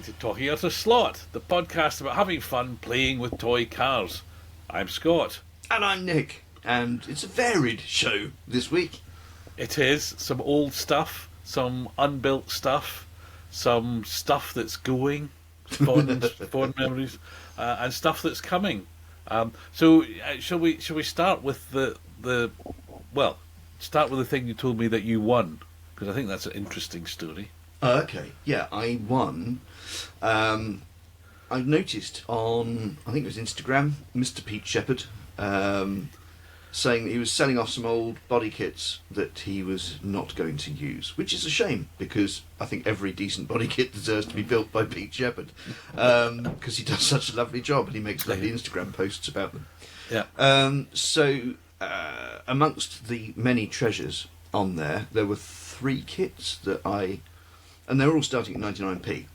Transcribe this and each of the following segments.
listening to Talking Out of Slot, the podcast about having fun playing with toy cars. I'm Scott. And I'm Nick. And it's a varied show this week. It is. Some old stuff, some unbuilt stuff, some stuff that's going, fond memories, and stuff that's coming. So shall we start with start with the thing you told me that you won, because I think that's an interesting story. Okay, yeah, I won. I noticed on, I think it was Instagram, Mr. Pete Shepherd, saying that he was selling off some old body kits that he was not going to use, which is a shame, because I think every decent body kit deserves to be built by Pete Shepherd, because he does such a lovely job and he makes lovely Instagram posts about them. Yeah. So amongst the many treasures on there were 3 kits and they were all starting at 99p.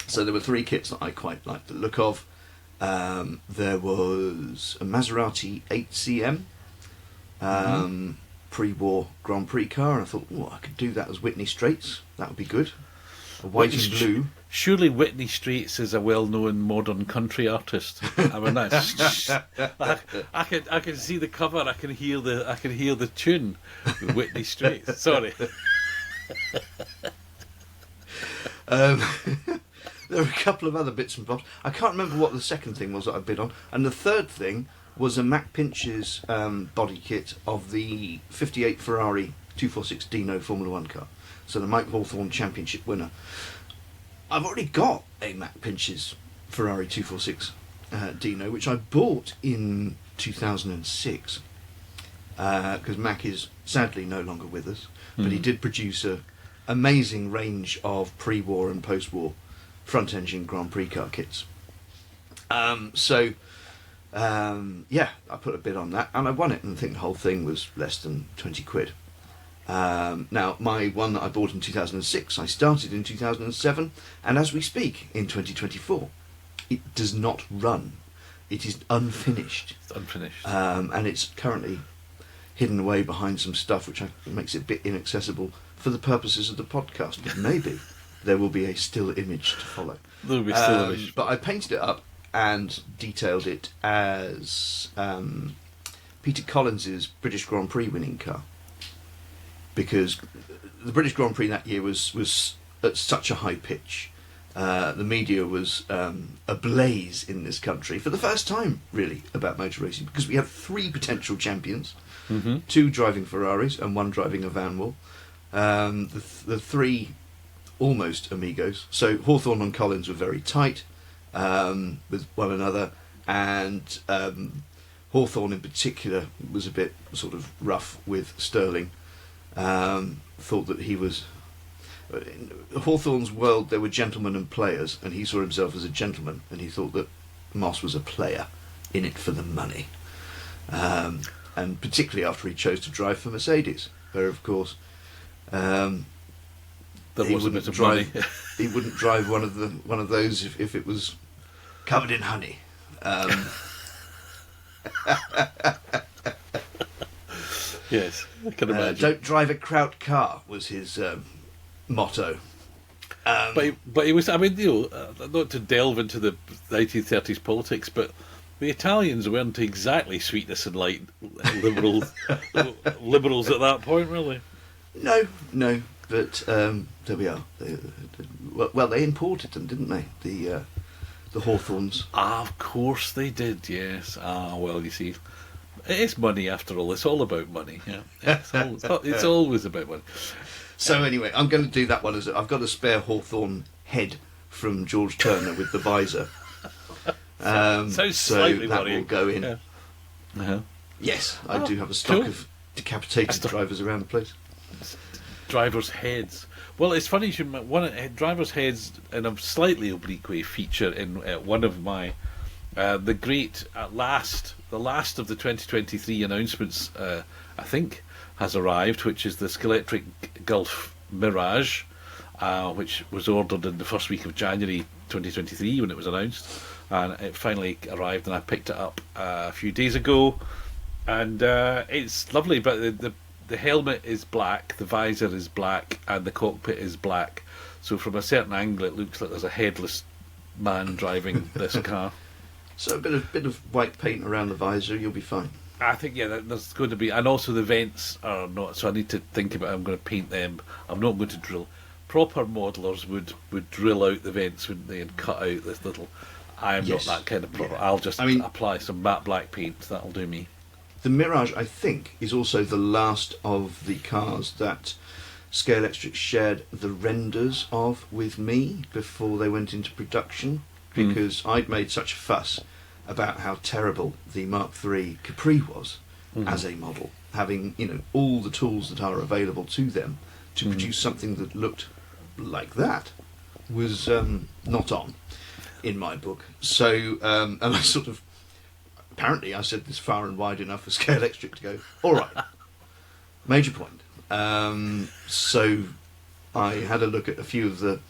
So there were 3 kits that I quite liked the look of. There was a Maserati 8CM, pre-war Grand Prix car, and I thought, I could do that as Whitney Straight. That would be good. A white and blue. Surely Whitney Straight is a well-known modern country artist. I mean, that's I can see the cover. I can hear the tune. Whitney Straight. Sorry. There were a couple of other bits and bobs. I can't remember what the second thing was that I bid on. And the third thing was a Mac Pinch's body kit of the 58 Ferrari 246 Dino Formula 1 car. So the Mike Hawthorne Championship winner. I've already got a Mac Pinch's Ferrari 246 Dino, which I bought in 2006. Because Mac is sadly no longer with us. But he did produce a amazing range of pre-war and post-war front-engine Grand Prix car kits. I put a bid on that and I won it, and I think the whole thing was less than 20 quid. Now, my one that I bought in 2006, I started in 2007, and as we speak, in 2024, it does not run. It is unfinished. It's unfinished. And it's currently hidden away behind some stuff which makes it a bit inaccessible for the purposes of the podcast, but maybe there will be a still image to follow. There will be still image. But I painted it up and detailed it as Peter Collins's British Grand Prix winning car, because the British Grand Prix that year was at such a high pitch. The media was ablaze in this country for the first time, really, about motor racing, because we had 3 potential champions, 2 driving Ferraris and 1 driving a Van Wall. The 3 almost amigos. So Hawthorne and Collins were very tight with one another, and Hawthorne in particular was a bit sort of rough with Sterling. Thought that he was... In Hawthorne's world, there were gentlemen and players, and he saw himself as a gentleman, and he thought that Moss was a player in it for the money. And particularly after he chose to drive for Mercedes, where, of course... He wouldn't drive one of those if it was covered in honey. Yes, I can imagine. Don't drive a Kraut car was his motto. But he was. I mean, not to delve into the 1930s politics, but the Italians weren't exactly sweetness and light liberals at that point, really. No. But there we are. They imported them, didn't they? The Hawthorns. Of course they did. Yes. Well, you see, it's money after all. It's all about money. Yeah. It's always about money. So anyway, I'm going to do that one as I've got a spare Hawthorne head from George Turner with the visor. So that will go in. Yeah. Uh-huh. Yes, I do have a stock of decapitated drivers around the place. Drivers' heads. Well, it's funny you should. Drivers' heads in a slightly oblique way feature in one of my the great the last of the 2023 announcements. I think has arrived, which is the Scalextric Mirage, which was ordered in the first week of January 2023 when it was announced, and it finally arrived, and I picked it up a few days ago, and it's lovely. But the helmet is black, the visor is black, and the cockpit is black. So from a certain angle, it looks like there's a headless man driving this car. So a bit of white paint around the visor, you'll be fine. I think, yeah, there's going to be, and also the vents are not, so I need to think about how I'm going to paint them. I'm not going to drill. Proper modelers would drill out the vents, wouldn't they, and cut out this little. I'm Yes. not that kind of proper. Yeah. I'll just I mean, apply some matte black paint. That'll do me. The Mirage, I think, is also the last of the cars that Scalextric shared the renders of with me before they went into production, because I'd made such a fuss about how terrible the Mark III Capri was as a model, having all the tools that are available to them to produce something that looked like that was not on in my book. So and I sort of apparently I said this far and wide enough for Scalextric to go, all right, major point. So I had a look at a few of the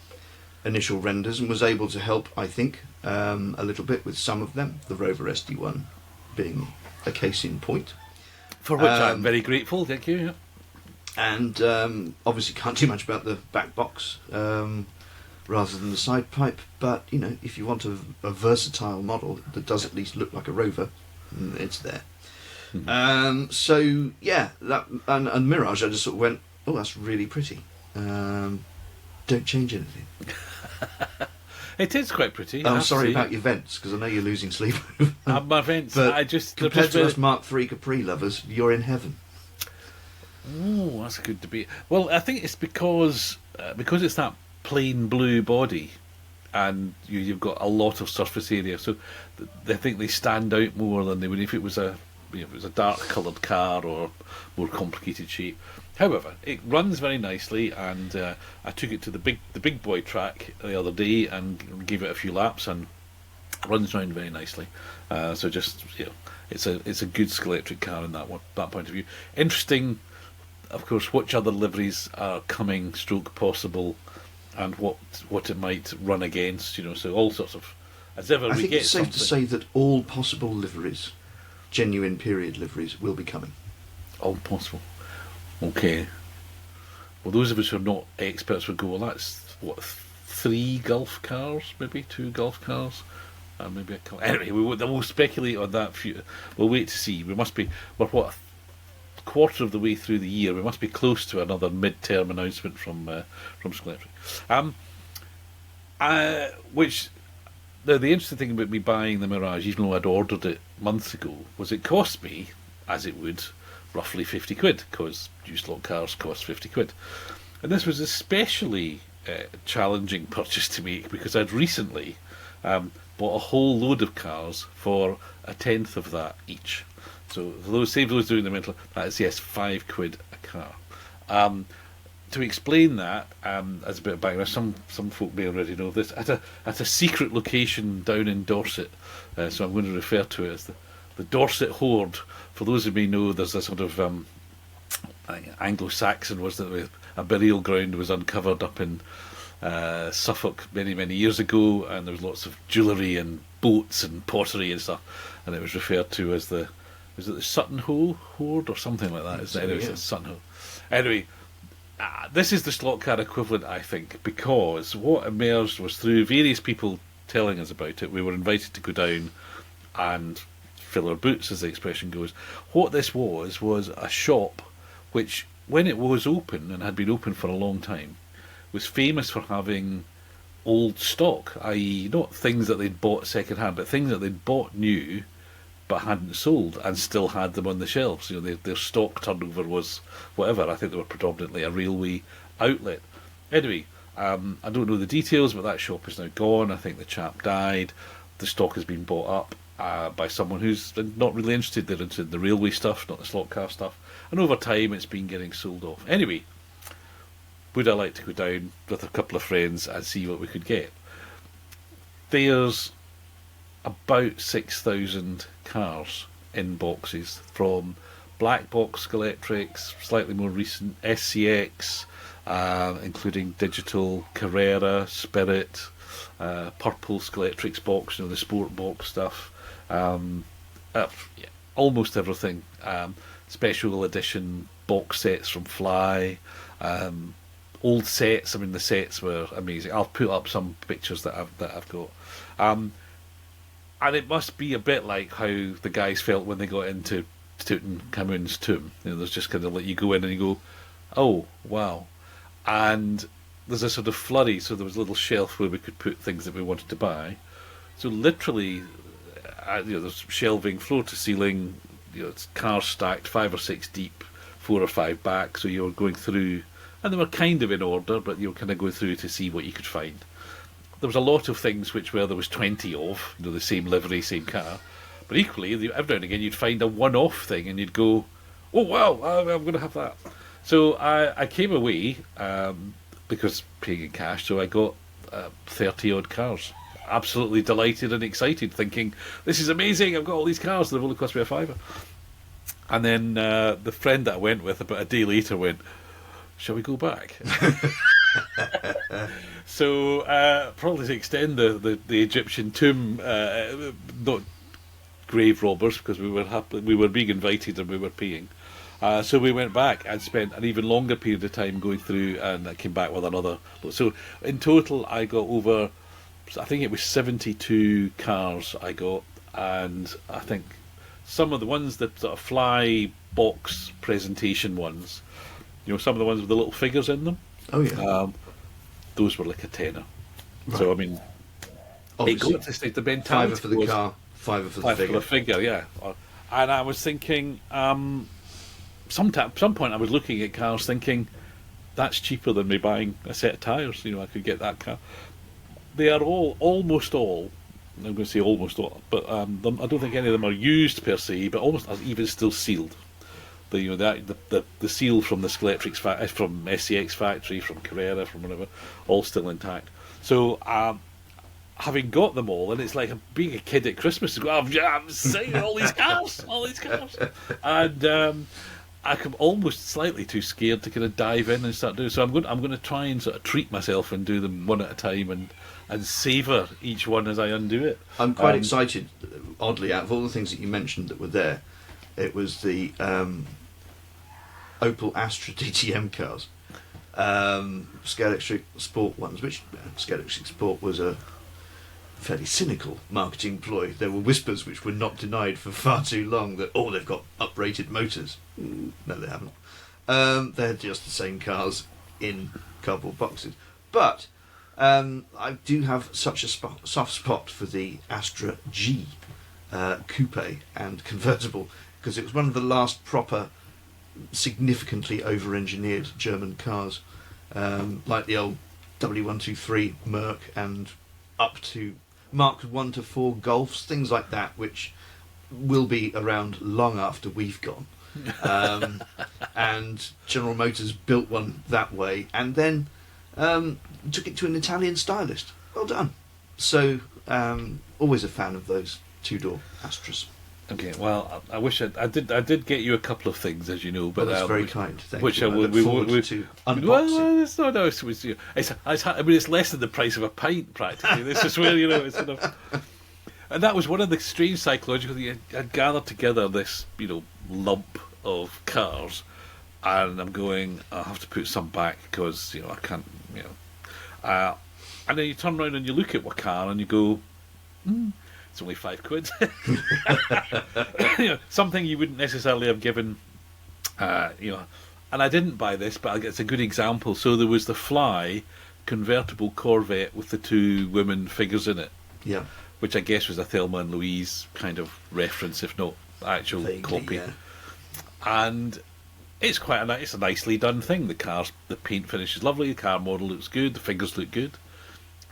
initial renders and was able to help, I think, a little bit with some of them, the Rover SD1 being a case in point. For which I'm very grateful, thank you. And obviously can't do much about the back box rather than the side pipe, but if you want a versatile model that does at least look like a Rover, it's there. So yeah, that and Mirage, I just sort of went, oh, that's really pretty. Don't change anything. It is quite pretty. I'm sorry about your vents, because I know you're losing sleep. My vents, but I just compared to us Mark III Capri lovers, you're in heaven. Oh, that's a good debate. Well, I think it's because it's that plain blue body, and you've got a lot of surface area, so I think they stand out more than they would if it was a dark coloured car or more complicated shape. However, it runs very nicely, and I took it to the big boy track the other day and gave it a few laps, and runs around very nicely. So just it's a good Scalextric car in that point of view. Interesting, of course, which other liveries are coming, stroke possible, and what it might run against. So all sorts of, as ever, I we think get it's safe something. to say that all possible liveries, genuine period liveries, will be coming. All possible. Okay. Well, those of us who are not experts would go, well, that's, 3 Gulf cars, maybe 2 Gulf cars, maybe a car. Anyway, we'll speculate on that. We'll wait to see. We're a quarter of the way through the year. We must be close to another mid-term announcement from Scalextric. Now, the interesting thing about me buying the Mirage, even though I'd ordered it months ago, was it cost me, as it would, roughly 50 quid, because used lot cars cost 50 quid. And this was especially challenging purchase to make, because I'd recently bought a whole load of cars for a tenth of that each. So for those doing the rental, that is, yes, 5 quid a car. To explain that, as a bit of background, some folk may already know this, at a secret location down in Dorset, so I'm going to refer to it as the Dorset Hoard. For those who may know, there's a sort of Anglo-Saxon, wasn't it? A burial ground was uncovered up in Suffolk many years ago, and there was lots of jewellery and boats and pottery and stuff, and it was referred to as the Sutton Hole Hoard or something like that. Anyway, it's Sutton Hole. Anyway, this is the slot car equivalent, I think, because what emerged was through various people telling us about it. We were invited to go down and fill our boots, as the expression goes. What this was a shop which, when it was open, and had been open for a long time, was famous for having old stock, i.e. not things that they'd bought second hand, but things that they'd bought new but hadn't sold and still had them on the shelves. Their stock turnover was whatever. I think they were predominantly a railway outlet. Anyway, I don't know the details, but that shop is now gone. I think the chap died. The stock has been bought up by someone who's not really interested. They're into the railway stuff, not the slot car stuff. And over time, it's been getting sold off. Anyway, would I like to go down with a couple of friends and see what we could get? There's about 6,000 cars in boxes, from black box Scalextrics, slightly more recent SCX, including digital Carrera, Spirit, purple Scalextrics box, the sport box stuff, almost everything. Special edition box sets from Fly, old sets. I mean, the sets were amazing. I'll put up some pictures that I've got. And it must be a bit like how the guys felt when they got into Tutankhamun's tomb. There's just kind of like you go in and you go, oh wow, and there's a sort of flurry. So there was a little shelf where we could put things that we wanted to buy. So literally, there's shelving floor to ceiling. It's cars stacked 5 or 6 deep, 4 or 5 back. So you're going through, and they were kind of in order, but you were kind of going through to see what you could find. There was a lot of things there was 20 of, the same livery, same car. But equally, every now and again, you'd find a one-off thing and you'd go, oh, wow, I'm going to have that. So I came away, because paying in cash, so I got 30-odd cars. Absolutely delighted and excited, thinking, this is amazing, I've got all these cars, they've only cost me £5. And then the friend that I went with about a day later went, shall we go back? So probably to extend the Egyptian tomb, not grave robbers, because we were being invited and we were paying. So we went back and spent an even longer period of time going through, and I came back with another. So in total, I got over, I think it was 72 cars I got, and I think some of the ones that sort of fly box presentation ones, some of the ones with the little figures in them. Oh yeah. Those were like a tenner. Right. So I mean, obviously, it got to stage the mentality. £5 for the car, £5 for the figure. For the figure, yeah. And I was thinking, some point I was looking at cars thinking, that's cheaper than me buying a set of tyres. I could get that car. They are almost all. I'm going to say almost all, but I don't think any of them are used per se, but almost even still sealed. The seal from the Scalextric from SCX factory, from Carrera, from whatever, all still intact. So having got them all, and it's like being a kid at Christmas. I'm seeing all these cars, and I'm almost slightly too scared to kind of dive in and start doing. So I'm going to try and sort of treat myself and do them one at a time and savour each one as I undo it. I'm quite excited. Oddly, out of all the things that you mentioned that were there, it was the Opel Astra DTM cars, Scalextric Sport ones, which Scalextric Sport was a fairly cynical marketing ploy. There were whispers which were not denied for far too long that, they've got uprated motors. No, they haven't. They're just the same cars in cardboard boxes. But I do have such a soft spot for the Astra G coupe and convertible, because it was one of the last proper, significantly over-engineered German cars, like the old W123 Merc and up to Mark 1 to 4 Golfs, things like that, which will be around long after we've gone. And General Motors built one that way, and then took it to an Italian stylist. Well done. So, always a fan of those two-door Astras. Okay, well, I wish I did get you a couple of things, as you know, but that's very kind. Thank which you. I look forward to unboxing. Well, it's less than the price of a pint practically. This is where it's sort of, and that was one of the strange psychological things. I gathered together this lump of cars, and I'm going, I have to put some back because I can't and then you turn around and you look at a car and you go, it's only £5. Something you wouldn't necessarily have given, and I didn't buy this, but it's a good example. So there was the Fly convertible Corvette with the 2 women figures in it, yeah, which I guess was a Thelma and Louise kind of reference, if not actual vaguely, copy. yeah. And it's quite a nicely done thing. The paint finish is lovely, the car model looks good, the figures look good.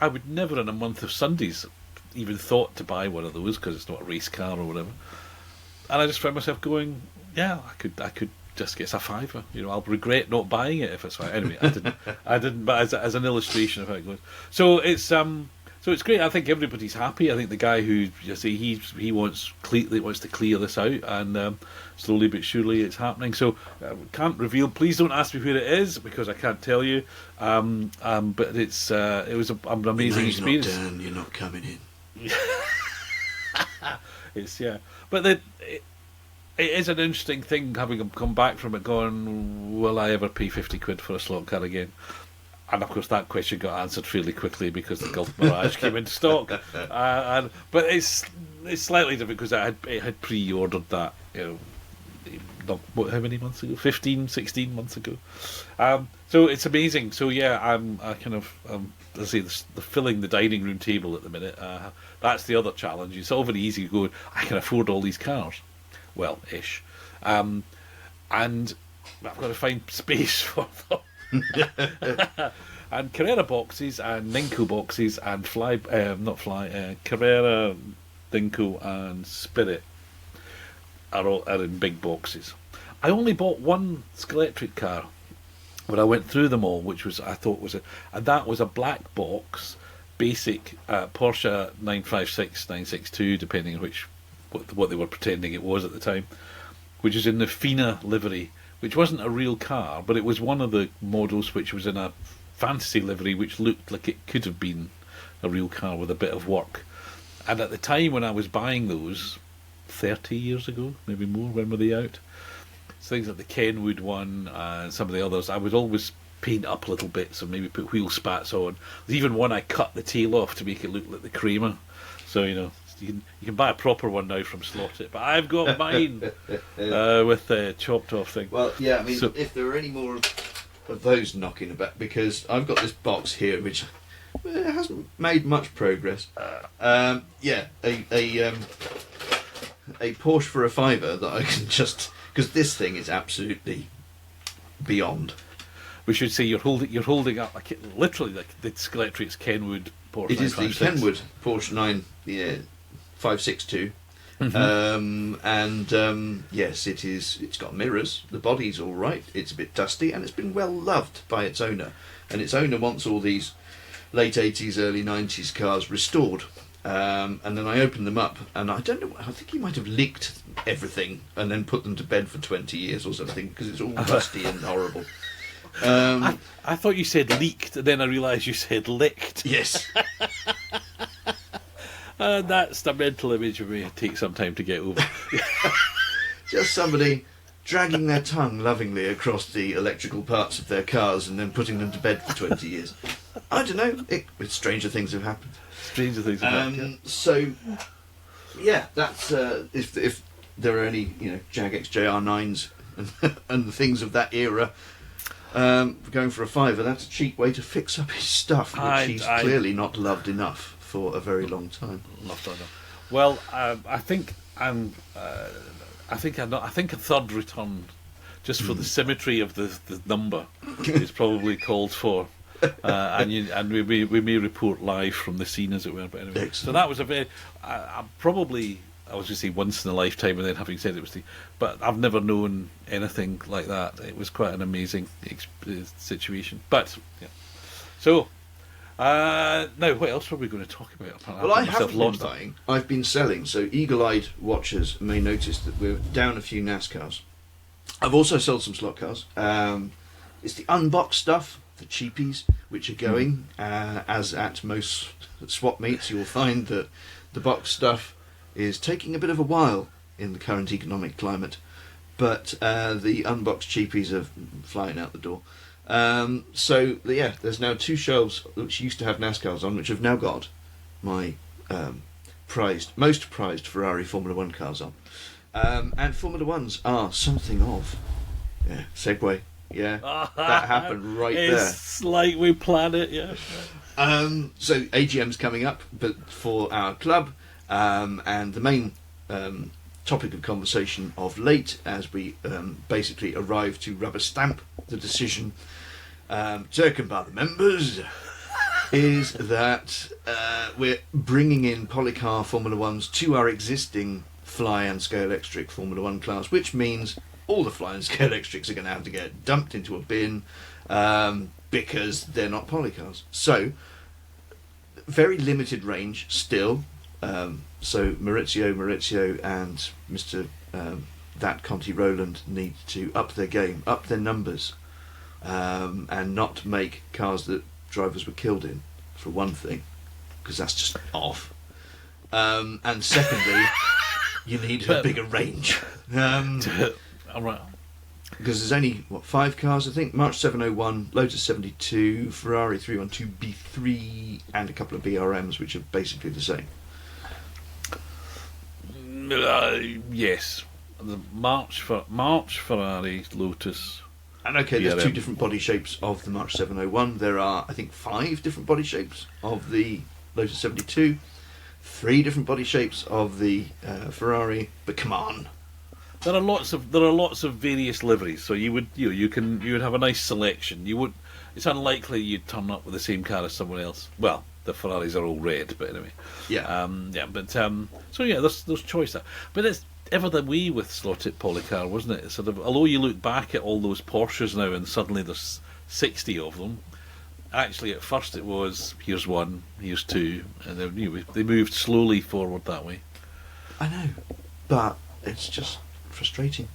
I would never in a month of Sundays even thought to buy one of those because it's not a race car or whatever. And I just found myself going, yeah, I could just get a £5. I'll regret not buying it if it's fine. Anyway, I didn't. But as an illustration of how it goes, so it's great. I think everybody's happy. I think the guy who he wants to clear this out, and slowly but surely it's happening. So can't reveal. Please don't ask me where it is because I can't tell you. But it was an amazing experience. Not down, you're not coming in. But it is an interesting thing having come back from it going, will I ever pay £50 for a slot car again? And of course, that question got answered fairly quickly because the Gulf Mirage came into stock. But it's slightly different because I had pre-ordered that, how many months ago? 15, 16 months ago. So it's amazing. So yeah, let's say, the filling the dining room table at the minute. That's the other challenge. It's all very easy to go, I can afford all these cars. Well, ish. And I've got to find space for them. And Carrera boxes and Ninko boxes and Carrera, Ninko and Spirit are in big boxes. I only bought one Scalextric car when I went through them all, which was and that was a black box, basic Porsche 956, 962, depending on what they were pretending it was at the time, which is in the Fina livery, which wasn't a real car, but it was one of the models which was in a fantasy livery, which looked like it could have been a real car with a bit of work. And at the time when I was buying those, 30 years ago, maybe more, when were they out? Things like the Kenwood one and some of the others, I would always paint up little bits and maybe put wheel spats on. There's even one I cut the tail off to make it look like the Kramer. So, you can buy a proper one now from Slot It, but I've got mine with the chopped off thing. Well, yeah, I mean, if there are any more of those knocking about, because I've got this box here which hasn't made much progress. A Porsche for a fiver that I can just, because this thing is absolutely beyond. We should say you're holding up literally like the Scalextric's Kenwood Porsche. It is the Kenwood Porsche 562. Mm-hmm. Yes, it is. It's got mirrors. The body's all right. It's a bit dusty, and it's been well loved by its owner. And its owner wants all these late 80s, early 90s cars restored. And then I opened them up, and I don't know. I think he might have licked everything and then put them to bed for 20 years or something, because it's all dusty and horrible. I thought you said leaked, and then I realised you said licked. Yes. That's the mental image of me. It takes some time to get over. Just somebody dragging their tongue lovingly across the electrical parts of their cars and then putting them to bed for 20 years. I don't know. Stranger things have happened. Stranger things have happened. So, yeah, that's if there are any Jag XJR9s and things of that era. Going for a fiver, that's a cheap way to fix up his stuff, which he's clearly not loved enough for a very long time. Well, I think a third return, just for the symmetry of the number, is probably called for. And we may report live from the scene, as it were. But anyway, excellent. So that was a very probably, I was going to say once in a lifetime, and then having said it was but I've never known anything like that. It was quite an amazing situation. But yeah, so now what else were we going to talk about? Well, I haven't been buying. I've been selling. So eagle-eyed watchers may notice that we're down a few NASCARs. I've also sold some slot cars. It's the unboxed stuff, the cheapies, which are going. As at most swap meets, you'll find that the box stuff is taking a bit of a while in the current economic climate, but the unboxed cheapies are flying out the door. There's now two shelves which used to have NASCARs on, which have now got my most prized Ferrari Formula 1 cars on. And Formula 1s are something of... Yeah, segue. Yeah, that happened right there. It's like we planned it, yeah. So AGM's coming up, but for our club, and the main topic of conversation of late, as we basically arrive to rubber stamp the decision taken by the members, is that we're bringing in Polycar Formula 1s to our existing Fly and Scalextric Formula 1 class, which means all the Fly and Scalextrics are going to have to get dumped into a bin because they're not Polycars. So, very limited range still. So Maurizio and Mr. That Conti Roland need to up their game, up their numbers, and not make cars that drivers were killed in, for one thing, because that's just off. And secondly, you need a bigger range. All right. because there's only, 5 cars, I think? March 701, Lotus 72, Ferrari 312 B3, and a couple of BRMs, which are basically the same. Yes. The March Ferrari, Lotus. And okay, there's BRM. 2 different body shapes of the March 701. There are, I think, 5 different body shapes of the Lotus 72. 3 different body shapes of the Ferrari. But come on. There are lots of various liveries, so you would have a nice selection. It's unlikely you'd turn up with the same car as someone else. Well, the Ferraris are all red, but anyway. Yeah. So yeah, there's choice there. But it's ever the way with slotted polycar, wasn't it? It's sort of, although you look back at all those Porsches now and suddenly there's 60 of them. Actually, at first it was, here's 1, here's 2, and then they moved slowly forward that way. I know, but it's just frustrating.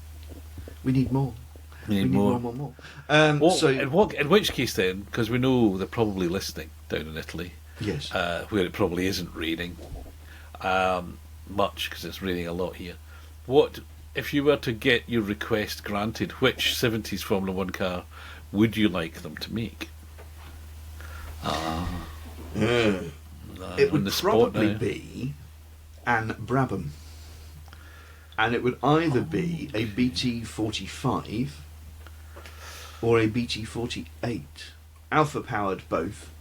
We need more. We need more. In which case then, because we know they're probably listening down in Italy, yes, where it probably isn't raining much, because it's raining a lot here. What if you were to get your request granted? Which 70s Formula 1 car would you like them to make? It would probably be an Brabham, and it would either be a BT45 or a BT48, alpha powered both.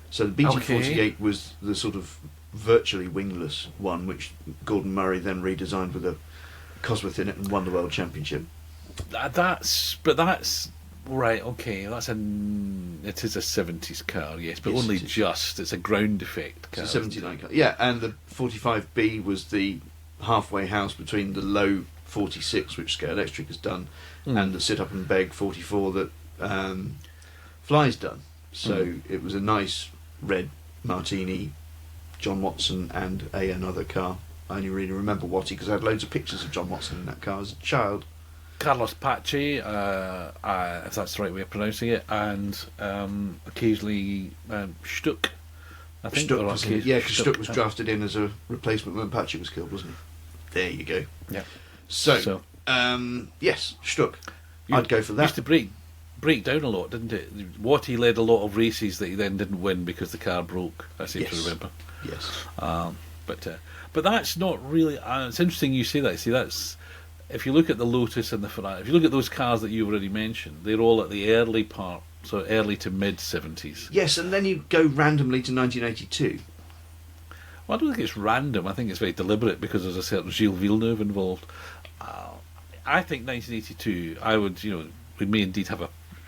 So the BT48 was the sort of virtually wingless one, which Gordon Murray then redesigned with a Cosworth in it and won the World Championship. That's right. Okay, it is a 70s car, yes, but Yes, only just. It's a ground effect car. It's a 79 car, yeah. And the 45B was the halfway house between the low 46, which Scalextric has done, and the sit up and beg 44 that Fly's done. So it was a nice red Martini, John Watson, and another car. I only really remember Watty because I had loads of pictures of John Watson in that car as a child. Carlos Pace, if that's the right way of pronouncing it, and occasionally Stuck. I think Stuck was because Stuck was yeah. drafted in as a replacement when Pace was killed, wasn't he? There you go. Yeah. So. Yes, Stuck. I'd go for that. Used to break down a lot, didn't it? Watty led a lot of races that he then didn't win because the car broke. I seem to remember. Yes. But that's not really. It's interesting you say that. See, that's if you look at the Lotus and the Ferrari. If you look at those cars that you already mentioned, they're all at the early part, so early to mid 70s. Yes, and then you go randomly to 1982. Well, I don't think it's random. I think it's very deliberate because there's a certain Gilles Villeneuve involved. I think 1982. I would, we may indeed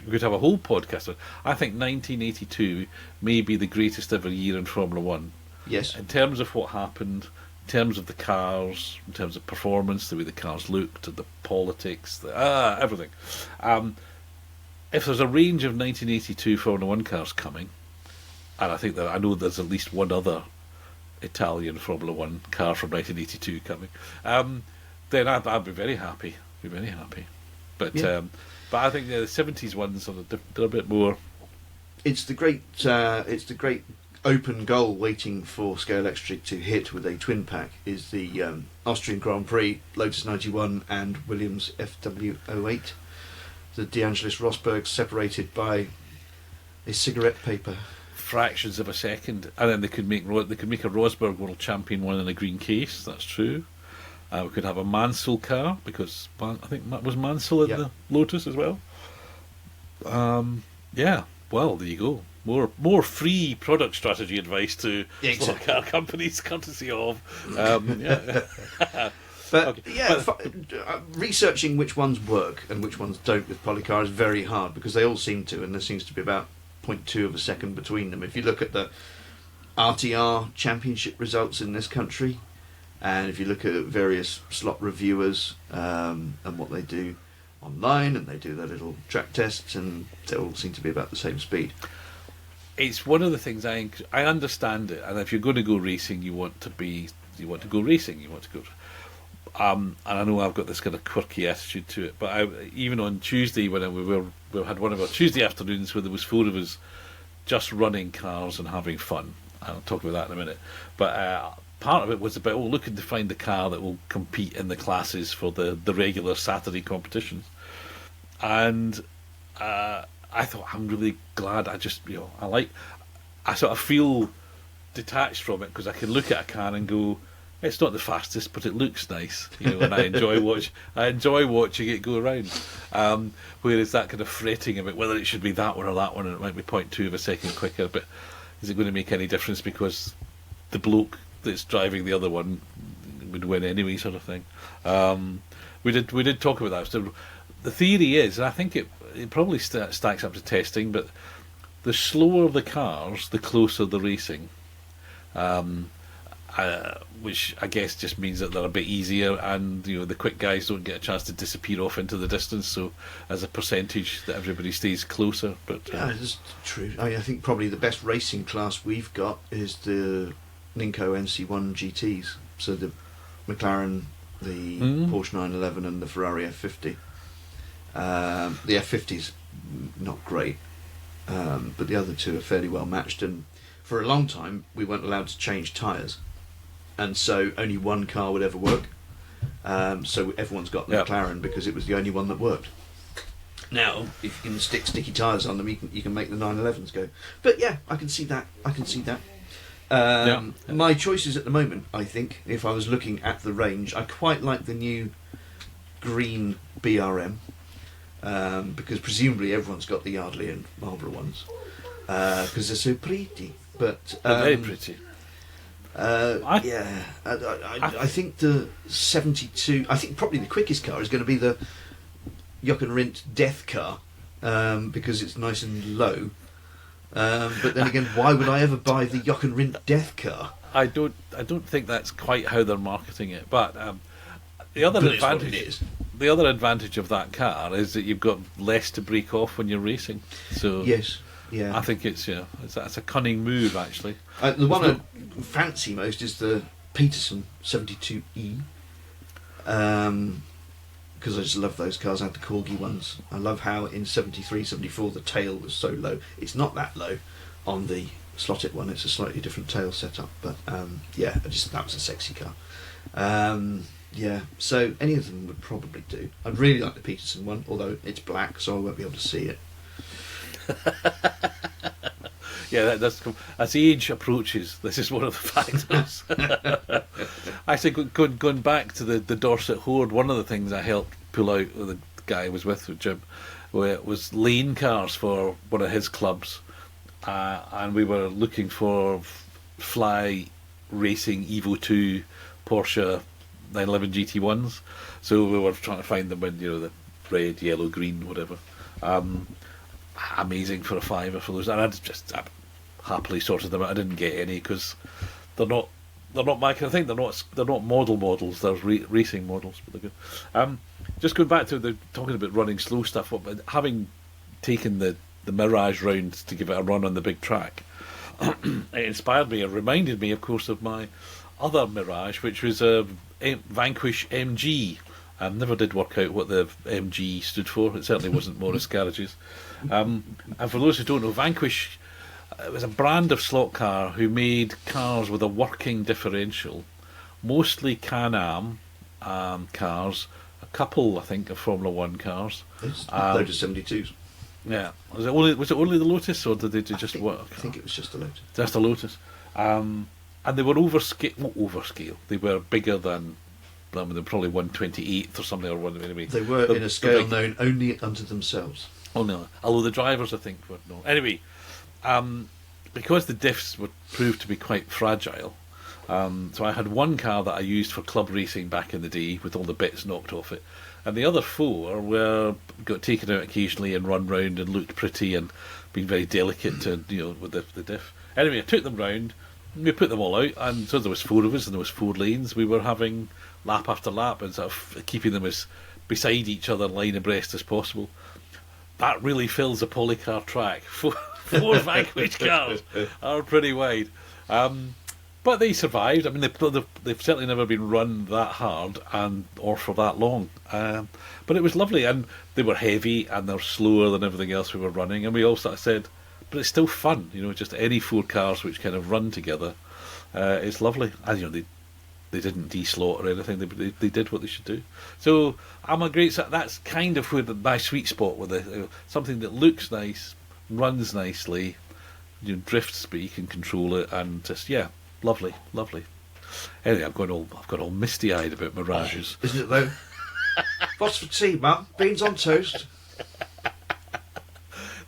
we could have a whole podcast on. I think 1982 may be the greatest ever year in Formula One. Yes. In terms of what happened, in terms of the cars, in terms of performance, the way the cars looked, the politics, everything. If there's a range of 1982 Formula One cars coming, and I know there's at least one other Italian Formula One car from 1982 coming, then I'd be very happy. But I think the 70s ones they're a bit more. It's the great open goal waiting for Scalextric to hit with a twin pack is the Austrian Grand Prix, Lotus 91 and Williams FW08. The De Angelis Rosberg separated by a cigarette paper. Fractions of a second, and then they could make a Rosberg World Champion one in a green case. That's true. We could have a Mansell car because I think was Mansell in the Lotus as well. Well, there you go. More free product strategy advice to car companies, courtesy of. Researching which ones work and which ones don't with polycar is very hard because they all seem to, and there seems to be about 0.2 of a second between them. If you look at the RTR championship results in this country, and if you look at various slot reviewers and what they do online, and they do their little track tests, and they all seem to be about the same speed. It's one of the things I understand it, and if you're going to go racing, you want to go racing. And I know I've got this kind of quirky attitude to it, but even on Tuesday when we had one of our Tuesday afternoons where there was 4 of us just running cars and having fun. I'll talk about that in a minute. But part of it was about looking to find the car that will compete in the classes for the regular Saturday competitions. and I thought, I'm really glad. I just, I sort of feel detached from it because I can look at a car and go, it's not the fastest, but it looks nice, and I enjoy watching it go around. Whereas that kind of fretting about whether it should be that one or that one, and it might be 0.2 of a second quicker, but is it going to make any difference because the bloke that's driving the other one would win anyway, sort of thing. We did talk about that. So the theory is, and I think it probably stacks up to testing, but the slower the cars, the closer the racing. Which I guess just means that they're a bit easier, and the quick guys don't get a chance to disappear off into the distance. So, as a percentage, that everybody stays closer. But yeah, that's true. I think probably the best racing class we've got is the Ninko NC1 GTs. So the McLaren, the Porsche 911, and the Ferrari F50. The F50's not great, but the other two are fairly well matched. And for a long time, we weren't allowed to change tyres. And so only one car would ever work. So everyone's got the McLaren because it was the only one that worked. Now, if you can stick sticky tyres on them, you can make the 911s go. But yeah, I can see that. My choices at the moment, I think, if I was looking at the range, I quite like the new green BRM. Because presumably everyone's got the Yardley and Marlboro ones. Because they're so pretty. But very pretty. I think the 72. I think probably the quickest car is going to be the Joch and Rindt Death car, because it's nice and low. But then again, why would I ever buy the Joch and Rindt Death car? I don't think that's quite how they're marketing it. But the other advantage of that car is that you've got less to break off when you're racing. So yes. Yeah, I think it's a cunning move actually. The one I fancy most is the Peterson 72E, because I just love those cars. I had the Corgi ones. I love how in 73, 74 the tail was so low. It's not that low on the slotted one. It's a slightly different tail setup, but that was a sexy car. So any of them would probably do. I'd really like the Peterson one, although it's black, so I won't be able to see it. Yeah, that's as age approaches. This is one of the factors. Actually, going back to the Dorset Hoard, one of the things I helped pull out with the guy I was with Jim, where it was lane cars for one of his clubs, and we were looking for fly racing Evo 2 Porsche 911 GT1s. So we were trying to find them in the red, yellow, green, whatever. Amazing for a $5 for those, and I happily sorted them out. I didn't get any because they're not my kind of thing. They're not models. They're racing models, but they're good. Just going back to talking about running slow stuff. Having taken the Mirage round to give it a run on the big track, it inspired me. It reminded me, of course, of my other Mirage, which was a Vanquish MG. Never did work out what the MG stood for. It certainly wasn't Morris Garages. And for those who don't know, Vanquish was a brand of slot car who made cars with a working differential, mostly Can-Am cars, a couple, I think, of Formula One cars. Lotus 72s. Yeah. Was it only the Lotus, or did they just work? I think it was just the Lotus. Just the Lotus. And they were overscale. They were bigger than. They were probably 1/28th or something, or one anyway. They were in a scale known only unto themselves. Oh no! Although the drivers, I think, were no. Anyway, because the diffs would prove to be quite fragile, so I had one car that I used for club racing back in the day, with all the bits knocked off it, and the other four got taken out occasionally and run round and looked pretty and being very delicate to with the diff. Anyway, I took them round. We put them all out, and so there was four of us, and there was 4 lanes. We were having lap after lap and sort of keeping them as beside each other, line abreast as possible. That really fills a polycar track. 4 Vanquish cars are pretty wide, but they survived. I mean, they've certainly never been run that hard or for that long. But it was lovely, and they were heavy and they're slower than everything else we were running. And we all sort of said, but it's still fun, just any 4 cars which kind of run together. It's lovely, and they They didn't de-slot or anything. They did what they should do. So I'm a great. That's kind of where my sweet spot with it. Something that looks nice, runs nicely, drifts, but you can control it, and just lovely. Anyway, I've got all misty-eyed about Mirages. Isn't it though? What's for tea, Mum? Beans on toast.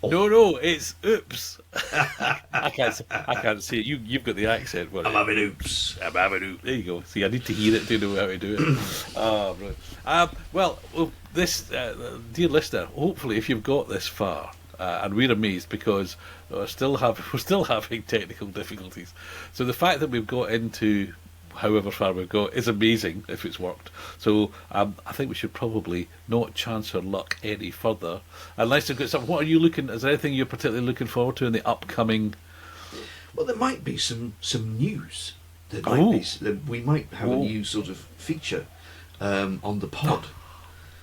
No, it's oops. I can't see it. You've got the accent. I'm having oops. I'm having oops. There you go. See, I need to hear it to know how to do it. Oh, right. Well, this dear listener, hopefully, if you've got this far, and we're amazed because we're still having technical difficulties. So the fact that we've got into however far we've got is amazing if it's worked. So I think we should probably not chance our luck any further. Unless you've got something. What are you looking? Is there anything you're particularly looking forward to in the upcoming? Well, there might be some news. We might have a new sort of feature on the pod.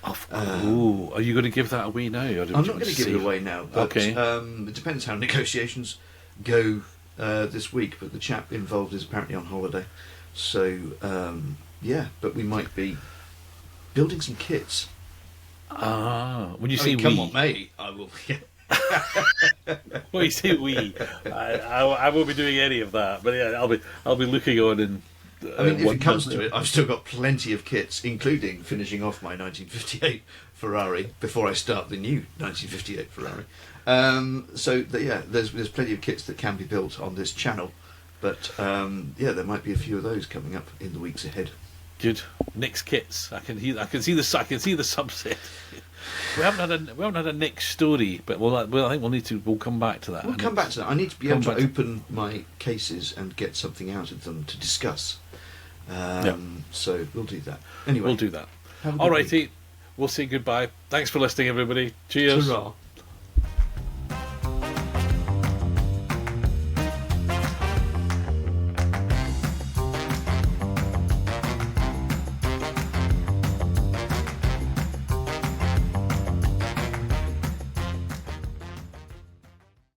Are you going to give that away now? Or I'm not going to give it away now. But, okay. It depends how negotiations go this week. But the chap involved is apparently on holiday. So, but we might be building some kits. When you say come on, mate, I will. When you say we, I won't be doing any of that. But yeah, I'll be looking on and. If it comes to it, I've still got plenty of kits, including finishing off my 1958 Ferrari before I start the new 1958 Ferrari. There's plenty of kits that can be built on this channel. But there might be a few of those coming up in the weeks ahead. Good. Nick's kits. I can see the subset. We haven't had a Nick story, but I think we'll come back to that. We'll come back to that. I need to be able to open my cases and get something out of them to discuss. So we'll do that. Anyway, we'll do that. All righty. We'll say goodbye. Thanks for listening, everybody. Cheers. Ta-ra.